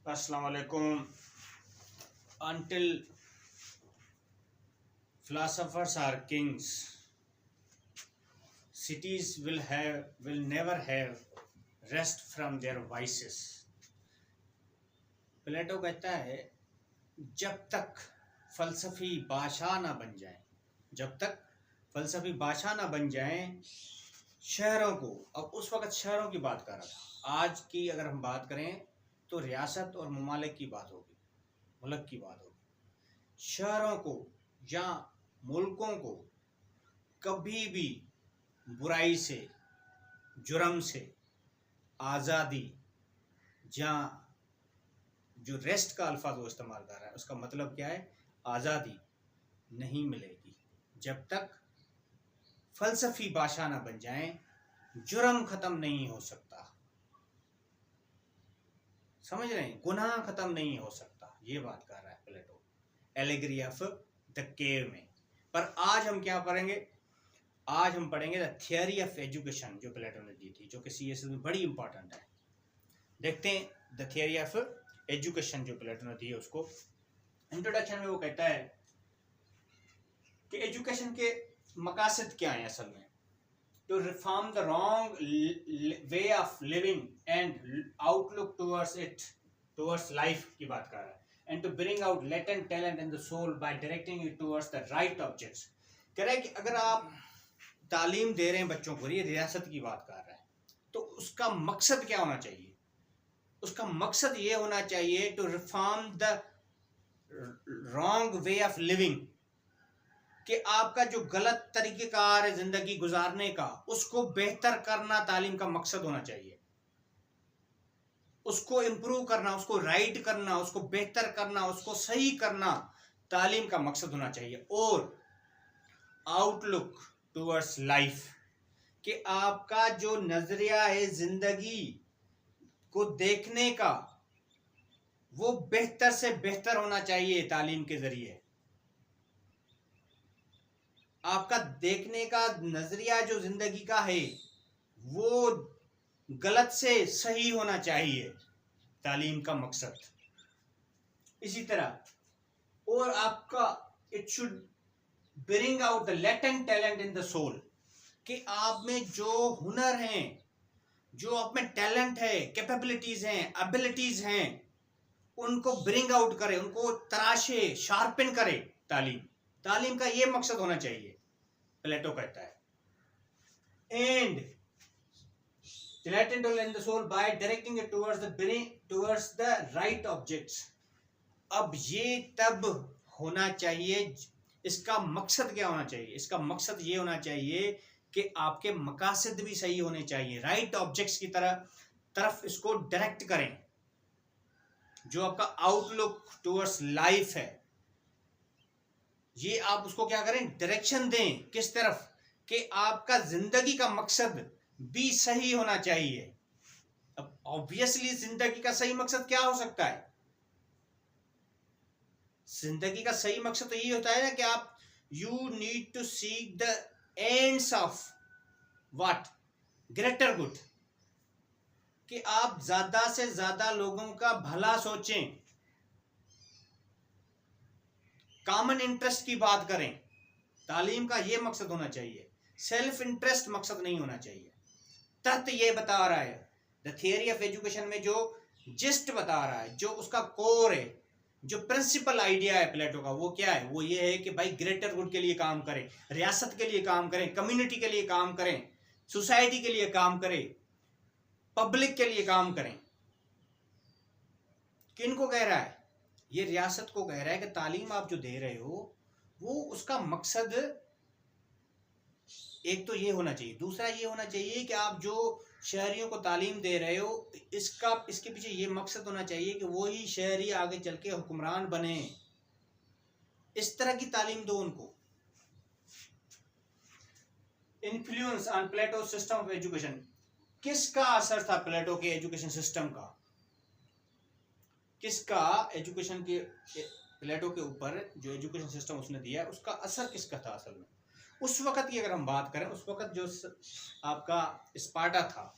Assalamu alaikum. Until philosophers are kings, cities will never have rest from their vices. प्लेटो कहता है जब तक फलसफी बादशाह ना बन जाए, जब तक फलसफी बादशाह ना बन जाए शहरों को, अब उस वक्त शहरों की बात कर रहा था, आज की अगर हम बात करें तो रियासत और ममालिक की बात होगी, मुल्क की बात होगी। शहरों को या मुल्कों को कभी भी बुराई से, जुर्म से आज़ादी, जहाँ जो रेस्ट का अल्फाज वो इस्तेमाल कर रहा है उसका मतलब क्या है, आज़ादी नहीं मिलेगी जब तक फलसफी बादशाह ना बन जाएं, जुर्म ख़त्म नहीं हो सकता। समझ रहे हैं, गुनाह ख़त्म नहीं हो सकता, ये बात कर रहा है प्लेटो एलेगरी ऑफ द केव में। पर आज हम क्या पढ़ेंगे, आज हम पढ़ेंगे द थियोरी ऑफ एजुकेशन जो प्लेटो ने दी थी, जो कि सीएसएस में बड़ी इंपॉर्टेंट है। देखते हैं द थियोरी ऑफ एजुकेशन जो प्लेटो ने दी है उसको। इंट्रोडक्शन में वो कहता है कि एजुकेशन के मकासद क्या है असल में, to reform the wrong way of living and outlook towards life की बात कर रहा है, and to bring out latent talent in the soul by directing it towards the right objects. कह रहा है कि अगर आप तालीम दे रहे हैं बच्चों को, ये रियासत की बात कर रहा है, तो उसका मकसद क्या होना चाहिए, उसका मकसद ये होना चाहिए to reform the wrong way of living, कि आपका जो गलत तरीक़ेकार है जिंदगी गुजारने का उसको बेहतर करना तालीम का मकसद होना चाहिए, उसको इम्प्रूव करना, उसको राइट करना, उसको बेहतर करना, उसको सही करना तालीम का मकसद होना चाहिए। और आउटलुक टुवर्ड्स लाइफ, कि आपका जो नजरिया है जिंदगी को देखने का वो बेहतर से बेहतर होना चाहिए तालीम के जरिए। आपका देखने का नजरिया जो जिंदगी का है वो गलत से सही होना चाहिए, तालीम का मकसद। इसी तरह और आपका it should bring out the latent talent in the soul, कि आप में जो हुनर हैं, जो आप में टैलेंट है, कैपेबिलिटीज हैं, एबिलिटीज हैं, उनको ब्रिंग आउट करे, उनको तराशे, शार्पन करे। तालीम का ये मकसद होना चाहिए, प्लेटो कहता है। And latent in the soul by directing it towards the right objects. अब ये तब होना चाहिए, इसका मकसद क्या होना चाहिए, इसका मकसद ये होना चाहिए कि आपके मकासद भी सही होने चाहिए, राइट ऑब्जेक्ट्स की तरफ इसको डायरेक्ट करें। जो आपका आउटलुक टुवर्ड्स लाइफ है ये आप उसको क्या करें, डायरेक्शन दें, किस तरफ, कि आपका जिंदगी का मकसद भी सही होना चाहिए। अब ऑब्वियसली जिंदगी का सही मकसद क्या हो सकता है, जिंदगी का सही मकसद तो ये होता है ना कि आप you need to seek the ends of what, greater good, कि आप ज्यादा से ज्यादा लोगों का भला सोचें, कॉमन इंटरेस्ट की बात करें। तालीम का ये मकसद होना चाहिए, सेल्फ इंटरेस्ट मकसद नहीं होना चाहिए। तथ्य ये बता रहा है द थियरी ऑफ एजुकेशन में, जो जिस्ट बता रहा है, जो उसका कोर है, जो प्रिंसिपल आइडिया है प्लेटो का, वो क्या है, वो ये है कि भाई ग्रेटर गुड के लिए काम करें, रियासत के लिए काम करें, कम्युनिटी के लिए काम करें, सोसाइटी के लिए काम करें, पब्लिक के लिए काम करें। किनको कह रहा है, ये रियासत को कह रहा है कि तालीम आप जो दे रहे हो वो उसका मकसद एक तो ये होना चाहिए, दूसरा ये होना चाहिए कि आप जो शहरियों को तालीम दे रहे हो इसके पीछे ये मकसद होना चाहिए कि वो ही शहरी आगे चल के हुक्मरान बने। इस तरह की तालीम दो उनको। Influence on Plato system of education, किसका असर था प्लेटो के एजुकेशन सिस्टम का, किसका एजुकेशन के प्लेटो के ऊपर जो एजुकेशन सिस्टम उसने दिया उसका असर किसका था असल में। उस वक़्त की अगर हम बात करें, उस वक़्त जो आपका स्पार्टा था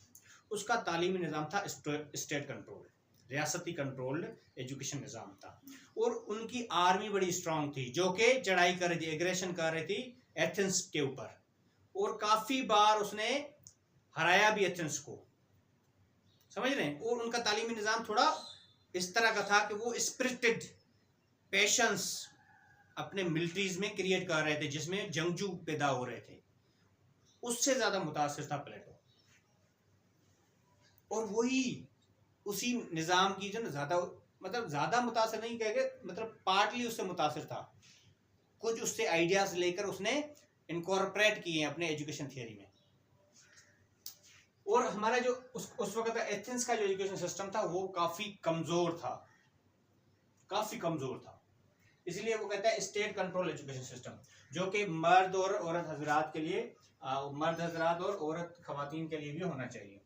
उसका तालीमी निज़ाम था स्टेट कंट्रोल, रियासती कंट्रोल्ड एजुकेशन निज़ाम था। और उनकी आर्मी बड़ी स्ट्रांग थी जो कि चढ़ाई कर रही थी, एग्रेशन कर रही थी एथेंस के ऊपर, और काफ़ी बार उसने हराया भी एथेंस को, समझ रहे हैं। और उनका तालीमी निज़ाम थोड़ा इस तरह का था कि वो स्पिरिटेड पेशेंस अपने मिलिट्रीज में क्रिएट कर रहे थे जिसमें जंगजू पैदा हो रहे थे, उससे ज़्यादा मुतासिर था प्लेटो। और वही उसी निज़ाम की जो ज़्यादा, मतलब ज़्यादा मुतासिर नहीं कहेंगे, मतलब पार्टली उससे मुतासिर था, कुछ उससे आइडियाज़ लेकर उसने इनकॉर्पोरेट किए हैं अपने एजुकेशन थियरी में। और हमारा जो उस वक्त एथेंस का जो एजुकेशन सिस्टम था वो काफ़ी कमज़ोर था, काफ़ी कमज़ोर था। इसलिए वो कहता है स्टेट कंट्रोल एजुकेशन सिस्टम, जो कि मर्द और औरत हजरात के लिए, मर्द हजरात और औरत खवातीन के लिए भी होना चाहिए,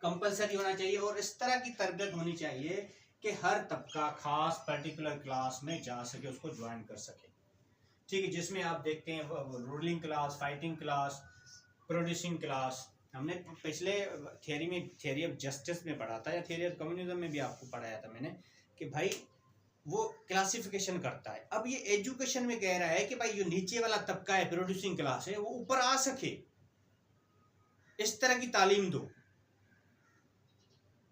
कंपलसरी होना चाहिए। और इस तरह की तरबियत होनी चाहिए कि हर तबका खास पर्टिकुलर क्लास में जा सके, उसको ज्वाइन कर सके, ठीक है। जिसमें आप देखते हैं ruling class, fighting class, producing class. हमने पिछले थियरी ऑफ जस्टिस में पढ़ा था, या थियरी ऑफ कम्युनिज्म में भी आपको पढ़ाया था मैंने, कि भाई वो क्लासिफिकेशन करता है। अब ये एजुकेशन में कह रहा है कि भाई जो नीचे वाला तबका है, प्रोड्यूसिंग क्लास है, वो ऊपर आ सके, इस तरह की तालीम दो।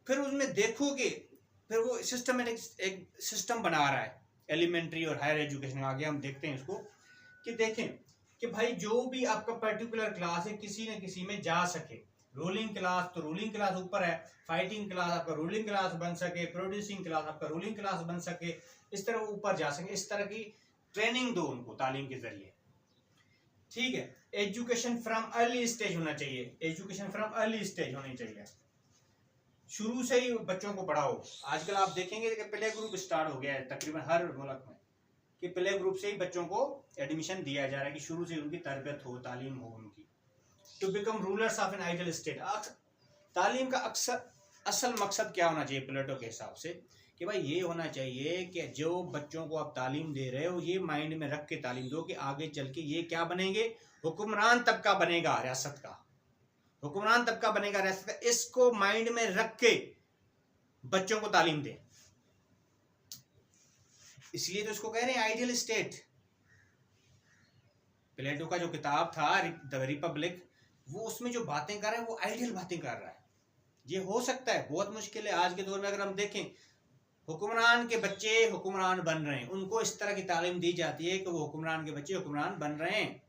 फिर उसमें देखोगे, फिर वो सिस्टमेटिक एक सिस्टम बना रहा है एलिमेंट्री और हायर एजुकेशन। आगे हम देखते हैं इसको, कि देखें कि भाई जो भी आपका पर्टिकुलर क्लास है किसी न किसी में जा सके। रूलिंग क्लास तो रूलिंग क्लास ऊपर है, फाइटिंग क्लास आपका रूलिंग क्लास बन सके, प्रोड्यूसिंग क्लास आपका रूलिंग क्लास बन सके, इस तरह वो ऊपर जा सके। इस तरह की ट्रेनिंग दो उनको तालीम के जरिए, ठीक है। एजुकेशन फ्रॉम अर्ली स्टेज होना चाहिए, एजुकेशन फ्रॉम अर्ली स्टेज होनी चाहिए, शुरू से ही बच्चों को पढ़ाओ। आजकल आप देखेंगे कि प्ले ग्रुप स्टार्ट हो गया है तकरीबन हर मुल्क में, कि प्ले ग्रुप से ही बच्चों को एडमिशन दिया जा रहा है, कि शुरू से उनकी तरबियत हो, तालीम हो उनकी, to become rulers of an ideal state. तालीम का असल मकसद क्या होना चाहिए प्लेटो के हिसाब से, कि भाई ये होना चाहिए कि जो बच्चों को आप तालीम दे रहे हो ये माइंड में रख के तालीम दो कि आगे चल के ये क्या बनेंगे, हुक्मरान तबका बनेगा रियासत का, हुक्मरान तबका बनेगा रियासत का। इसको माइंड में रख के बच्चों को तालीम दें, इसलिए तो इसको कह रहे हैं आइडियल स्टेट। प्लेटो का जो किताब था द रिपब्लिक, वो उसमें जो बातें कर रहा है वो आइडियल बातें कर रहा है। ये हो सकता है, बहुत मुश्किल है आज के दौर में। अगर हम देखें हुक्मरान के बच्चे हुक्मरान बन रहे हैं, उनको इस तरह की तालीम दी जाती है कि वो हुक्मरान के बच्चे हुक्मरान बन रहे हैं।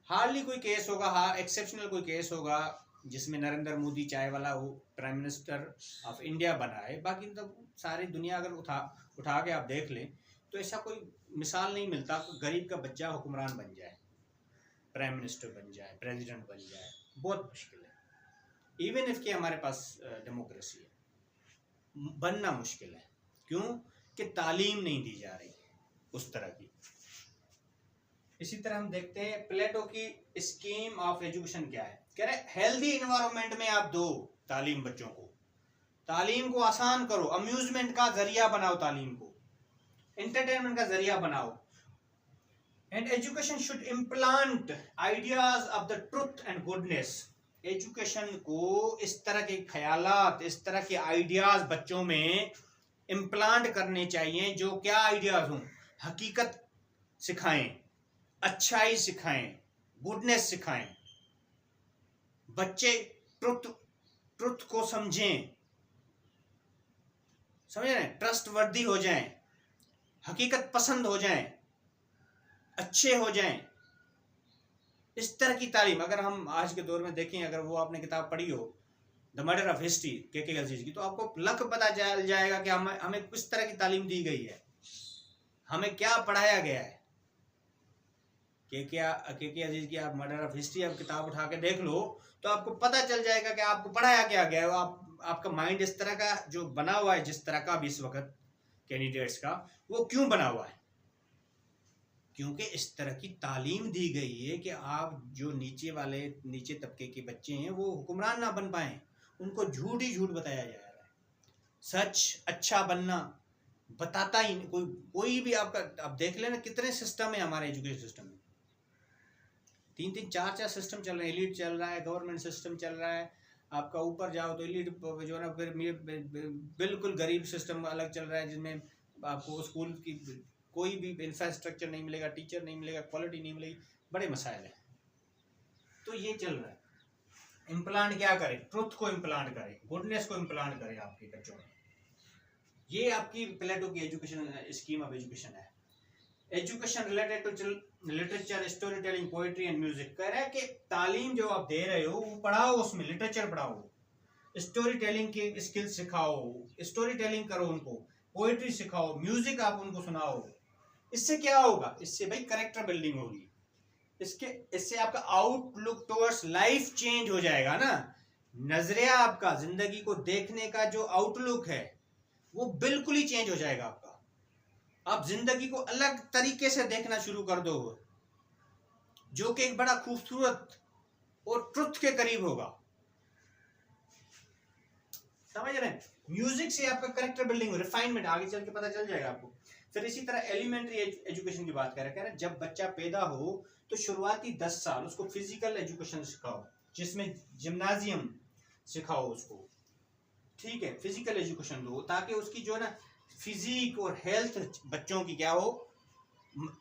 हार्डली कोई केस होगा, हाँ एक्सेप्शनल कोई केस होगा जिसमें नरेंद्र मोदी चाय वाला वो प्राइम मिनिस्टर ऑफ इंडिया बना है, बाकी तो सारी दुनिया अगर उठा के आप देख लें तो ऐसा कोई मिसाल नहीं मिलता गरीब का बच्चा हुक्मरान बन जाए, प्राइम मिनिस्टर बन जाए, प्रेसिडेंट बन जाए, बहुत मुश्किल है। इवन इफ कि हमारे पास डेमोक्रेसी है, बनना मुश्किल है। क्यों? कि तालीम नहीं दी जा रही उस तरह की। इसी तरह हम देखते हैं प्लेटो की स्कीम ऑफ एजुकेशन क्या है। कह रहे हेल्दी इन्वायरमेंट में आप दो तालीम बच्चों को, तालीम को आसान करो, अम्यूजमेंट का जरिया बनाओ, तालीम को एंटरटेनमेंट का जरिया बनाओ। And education should implant ideas of the truth and goodness. Education को इस तरह के ख्यालात, इस तरह के आइडियाज बच्चों में इम्प्लांट करने चाहिए जो क्या आइडियाज हों, हकीकत सिखाएं, अच्छाई सिखाएं, गुडनेस सिखाएं, बच्चे ट्रुथ को समझें, समझ रहे हैं, ट्रस्ट वर्दी हो जाएं, हकीकत पसंद हो जाएं, अच्छे हो जाएं। इस तरह की तालीम अगर हम आज के दौर में देखें, अगर वो आपने किताब पढ़ी हो द मर्डर ऑफ हिस्ट्री के अजीज की, तो आपको लक पता चल जाएगा कि हमें किस तरह की तालीम दी गई है, हमें क्या पढ़ाया गया है। के अजीज की आप मर्डर ऑफ हिस्ट्री आप किताब उठा के देख लो तो आपको पता चल जाएगा कि आपको पढ़ाया क्या गया है। आपका माइंड इस तरह का जो बना हुआ है, जिस तरह का भी इस वक्त कैंडिडेट्स का, वो क्यों बना हुआ है? क्योंकि इस तरह की तालीम दी गई है कि आप जो नीचे तबके के बच्चे हैं वो हुक्मरान ना बन पाए, उनको झूठ ही झूठ बताया जा रहा है। सच अच्छा बनना बताता ही कोई भी। आपका आप देख लेना कितने सिस्टम है हमारे एजुकेशन सिस्टम में, 3-3 4-4 सिस्टम चल रहे हैं। एलिट चल रहा है, गवर्नमेंट सिस्टम चल रहा है, आपका ऊपर जाओ तो एलिट जो है ना, फिर बिल्कुल गरीब सिस्टम अलग चल रहा है, जिसमें आपको स्कूल की कोई भी इंफ्रास्ट्रक्चर नहीं मिलेगा, टीचर नहीं मिलेगा, क्वालिटी नहीं मिलेगी, बड़े मसाइल हैं। तो ये चल रहा है। इम्प्लांट क्या करे, ट्रुथ को इम्प्लांट करे, गुडनेस को इम्प्लांट करे आपके बच्चों में। ये आपकी प्लेटो की एजुकेशन स्कीम ऑफ एजुकेशन है। Education related to literature, story telling, poetry and music. कह रहा है कि तालीम जो आप दे रहे हो वो पढ़ाओ, उसमें लिटरेचर पढ़ाओ, स्टोरी टेलिंग की स्किल्स सिखाओ, स्टोरी टेलिंग करो उनको, पोइट्री सिखाओ, म्यूजिक आप उनको सुनाओ। इससे क्या होगा, इससे भाई करेक्टर बिल्डिंग होगी, इससे आपका आउटलुक टुवर्ड्स लाइफ चेंज हो जाएगा ना। नजरिया आपका जिंदगी को देखने का जो आउटलुक है वो बिल्कुल ही चेंज हो जाएगा आपका। आप जिंदगी को अलग तरीके से देखना शुरू कर दो, जो कि एक बड़ा खूबसूरत और ट्रुथ के करीब होगा। समझ रहे हैं? म्यूजिक से आपका करेक्टर बिल्डिंग, रिफाइनमेंट आगे चल के पता चल जाएगा आपको। फिर इसी तरह एलिमेंट्री एजुकेशन की बात कह रहे हैं, जब बच्चा पैदा हो तो शुरुआती 10 साल उसको फिजिकल एजुकेशन सिखाओ, जिसमें जिम्नाजियम सिखाओ उसको, ठीक है, फिजिकल एजुकेशन दो, ताकि उसकी जो है ना फिजिक और हेल्थ बच्चों की क्या हो,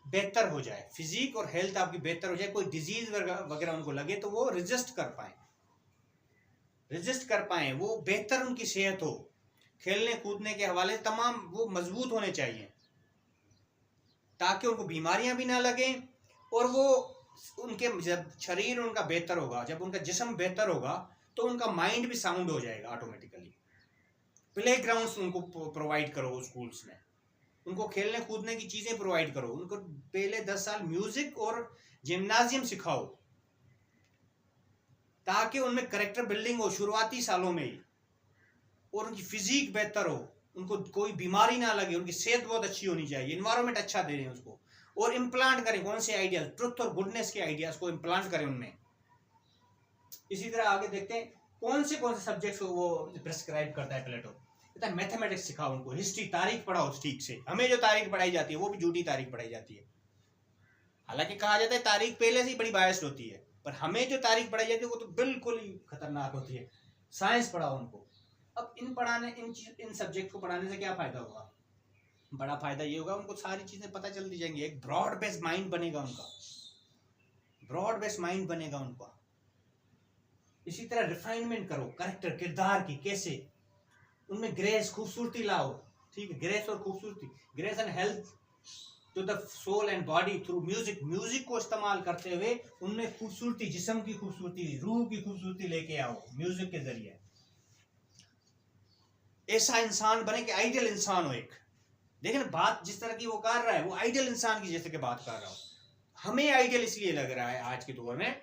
बेहतर हो जाए। फिजिक और हेल्थ आपकी बेहतर हो जाए, कोई डिजीज वगैरह उनको लगे तो वो रेजिस्ट कर पाए, वो बेहतर उनकी सेहत हो, खेलने कूदने के हवाले से तमाम वो मजबूत होने चाहिए, ताकि उनको बीमारियां भी ना लगे। और वो उनके जब शरीर उनका बेहतर होगा, जब उनका जिस्म बेहतर होगा तो उनका माइंड भी साउंड हो जाएगा ऑटोमेटिकली। प्ले ग्राउंड्स उनको प्रोवाइड करो स्कूल्स में, उनको खेलने कूदने की चीजें प्रोवाइड करो, उनको पहले 10 साल म्यूजिक और जिम्नाजियम सिखाओ, ताकि उनमें करेक्टर बिल्डिंग हो शुरुआती सालों में ही, और उनकी फिजिक बेहतर हो, उनको कोई बीमारी ना लगे, उनकी सेहत बहुत अच्छी होनी चाहिए, इन्वायरमेंट अच्छा दे रहे हैं उसको, और इम्प्लांट करें कौन से आइडियाज, ट्रुथ और गुडनेस के आइडियाज को इम्प्लांट करें उनमें। इसी तरह आगे देखते हैं कौन से सब्जेक्ट्स को वो प्रेस्क्राइब करता है प्लेटो। मैथमेटिक्स सिखाओ उनको, हिस्ट्री, तारीख पढ़ाओ ठीक से। हमें जो तारीख पढ़ाई जाती है वो भी झूठी तारीख पढ़ाई जाती है, हालांकि कहा जाता है तारीख पहले से ही बड़ी बायस्ड होती है, पर हमें जो तारीख पढ़ाई जाती है वो तो बिल्कुल ही खतरनाक होती है। साइंस पढ़ाओ उनको। अब इन सब्जेक्ट को पढ़ाने से क्या फायदा होगा, बड़ा फायदा ये होगा उनको सारी चीजें पता चल दी जाएंगी, एक ब्रॉड बेस्ड माइंड बनेगा उनका, ब्रॉड बेस्ड माइंड बनेगा उनका। इसी तरह रिफाइनमेंट करो करेक्टर, किरदार की, कैसे उनमें ग्रेस, खूबसूरती लाओ, ठीक है, ग्रेस और खूबसूरती, grace and health to the soul and body through music. Music को इस्तेमाल करते हुए उनमें खूबसूरती, जिस्म की खूबसूरती, रूह की खूबसूरती लेके आओ म्यूजिक के जरिए। ऐसा इंसान बने कि आइडियल इंसान हो एक। देखिए ना, बात जिस तरह की वो कर रहा है वो आइडियल इंसान की जैसे कि बात कर रहा हो। हमें आइडियल इसलिए लग रहा है आज के दौर में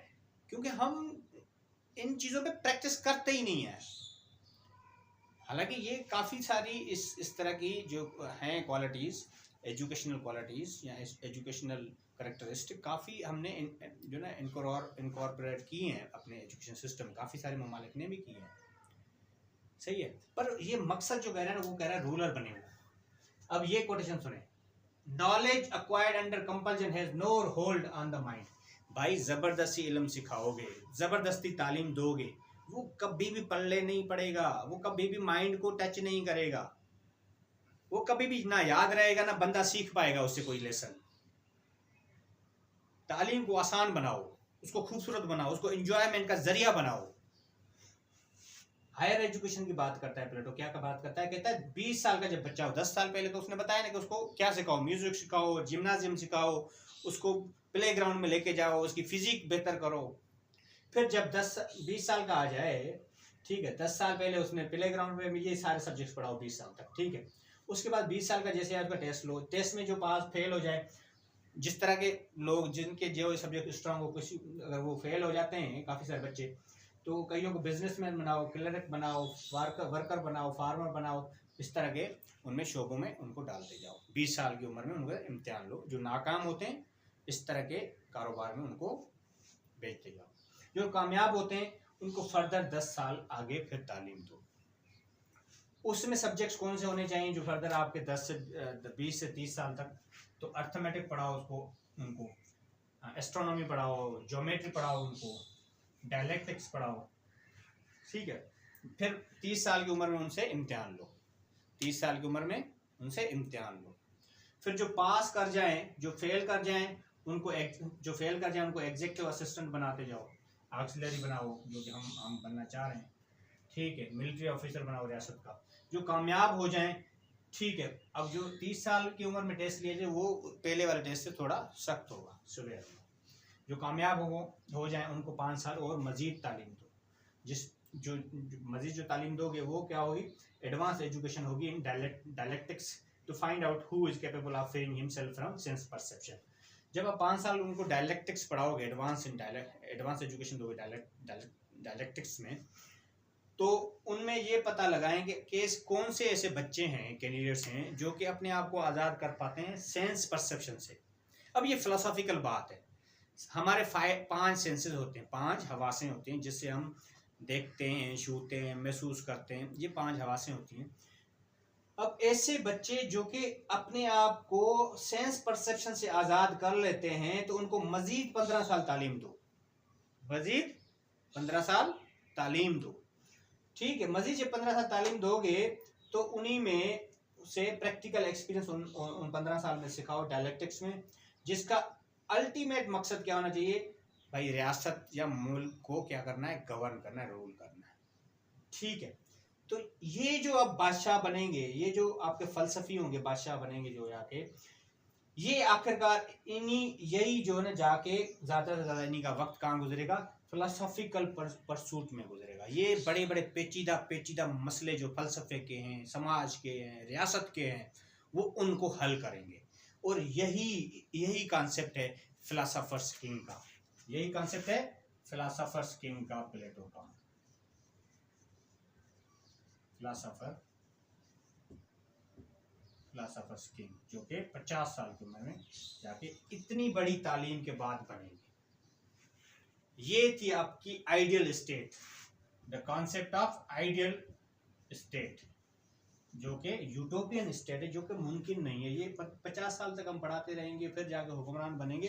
क्योंकि हम इन चीजों पे प्रैक्टिस करते ही नहीं है। हालांकि ये काफ़ी सारी इस तरह की जो हैं क्वालिटीज़, एजुकेशनल क्वालिटीज़ या एजुकेशनल करेक्टरिस्टिक काफ़ी हमने जो ना इनकॉर्पोरेट की हैं अपने एजुकेशन सिस्टम, काफ़ी सारे ममालिक ने भी की हैं, सही है। पर ये मकसद जो कह रहा है ना वो कह रहा है रूलर बने हुए। अब ये कोटेशन सुने, knowledge acquired under compulsion has no hold on the mind. भाई ज़बरदस्ती इल्म सिखाओगे, ज़बरदस्ती तालीम दोगे, वो कभी भी पल्ले नहीं पड़ेगा, वो कभी भी माइंड को टच नहीं करेगा, वो कभी भी ना याद रहेगा ना बंदा सीख पाएगा उससे कोई लेसन। तालीम को आसान बनाओ, उसको खूबसूरत बनाओ, उसको एंजॉयमेंट का जरिया बनाओ। हायर एजुकेशन की बात करता है प्लेटो, क्या का बात करता है, कहता है 20 साल का जब बच्चा हो, 10 साल पहले तो उसने बताया ना कि उसको क्या सिखाओ, म्यूजिक सिखाओ, जिम्नाजियम सिखाओ, उसको प्ले ग्राउंड में लेके जाओ, उसकी फिजिक बेहतर करो। फिर जब 20 साल का आ जाए, ठीक है, 10 साल पहले उसने प्ले ग्राउंड में ये सारे सब्जेक्ट्स पढ़ाओ 20 साल तक, ठीक है। उसके बाद 20 साल का जैसे आपका टेस्ट लो, टेस्ट में जो पास फेल हो जाए, जिस तरह के लोग जिनके जो सब्जेक्ट स्ट्रांग हो, कुछ अगर वो फेल हो जाते हैं काफ़ी सारे बच्चे, तो कईयों को बिजनेसमैन बनाओ, क्लर्क बनाओ, वर्कर बनाओ, फार्मर बनाओ, इस तरह के उनमें शोबों में उनको डालते जाओ। 20 साल की उम्र में उनको इम्तिहान लो, जो नाकाम होते हैं इस तरह के कारोबार में उनको भेजते जाओ, जो कामयाब होते हैं उनको फर्दर 10 साल आगे फिर तालीम दो। उसमें सब्जेक्ट्स कौन से होने चाहिए जो फर्दर आपके 20 से 30 साल तक, तो अर्थमेटिक पढ़ाओ उनको, एस्ट्रोनॉमी पढ़ाओ, ज्योमेट्री पढ़ाओ उनको, डायलेक्टिक्स पढ़ाओ, ठीक है। फिर 30 साल की उम्र में उनसे इम्तिहान लो, 30 साल की उम्र में उनसे इम्तिहान लो। फिर जो पास कर जाएं, जो फेल कर जाएं उनको एग्जीक्यूटिव असिस्टेंट बनाते जाओ, ऑक्सिलरी बनाओ, जो कि हम बनना चाह रहे हैं, ठीक है, मिलिट्री ऑफिसर बनाओ रियासत का। जो कामयाब हो जाएं, ठीक है। अब जो 30 साल की उम्र में टेस्ट लिए जाए वो पहले वाले टेस्ट से थोड़ा सख्त होगा, सुबह जो कामयाब हो जाएं उनको 5 साल और मजीद तालीम दो। जो मजीद जो तालीम दोगे वो क्या होगी, एडवांस एजुकेशन होगी in dialectics to find out who is capable of freeing himself from sense perception. जब आप 5 साल उनको डायलेक्टिक्स पढ़ाओगे, एडवांस एजुकेशन दोगे डायलेक्टिक्स में, तो उनमें ये पता लगाएंगे कि कौन से ऐसे बच्चे हैं, कैंडिडेट्स हैं जो कि अपने आप को आज़ाद कर पाते हैं सेंस परसेप्शन से। अब ये फिलोसॉफिकल बात है। हमारे 5 सेंसेस होते हैं, 5 हवासें होती हैं जिससे हम देखते हैं, छूते हैं, महसूस करते हैं, ये 5 हवासें होती हैं। अब ऐसे बच्चे जो कि अपने आप को सेंस परसेप्शन से आज़ाद कर लेते हैं, तो उनको मजीद 15 साल तालीम दो, मजीद 15 साल तालीम दो, ठीक है। मजीद जब 15 साल तालीम दोगे तो उन्हीं में से प्रैक्टिकल एक्सपीरियंस उन 15 साल में सिखाओ डायलेक्टिक्स में, जिसका अल्टीमेट मकसद क्या होना चाहिए भाई, रियासत या मुल्क को क्या करना है, गवर्न करना है, रूल करना है, ठीक है। तो ये जो अब बादशाह बनेंगे, ये जो आपके फलसफी होंगे बादशाह बनेंगे जो जाके, ये आखिरकार यही जो है ना जाके ज़्यादा से ज़्यादा इन्हीं का वक्त कहाँ गुजरेगा, फिलोसॉफिकल परसूट में गुजरेगा। ये बड़े बड़े पेचीदा मसले जो फलसफे के हैं, समाज के हैं, रियासत के हैं, वो उनको हल करेंगे। और यही कॉन्सेप्ट है फिलोसोफर्स किंग का, यही कॉन्सेप्ट है फिलोसोफर्स किंग का, प्लेटो का फिलोसोफर्स किंग, जो कि 50 साल की उम्र में जाके इतनी बड़ी तालीम के बाद बनेंगे। ये थी आपकी ideal state, the concept of ideal state, जो कि यूटोपियन स्टेट है, जो कि मुमकिन नहीं है। ये 50 साल तक हम पढ़ाते रहेंगे, फिर जाके हुक्मरान बनेंगे।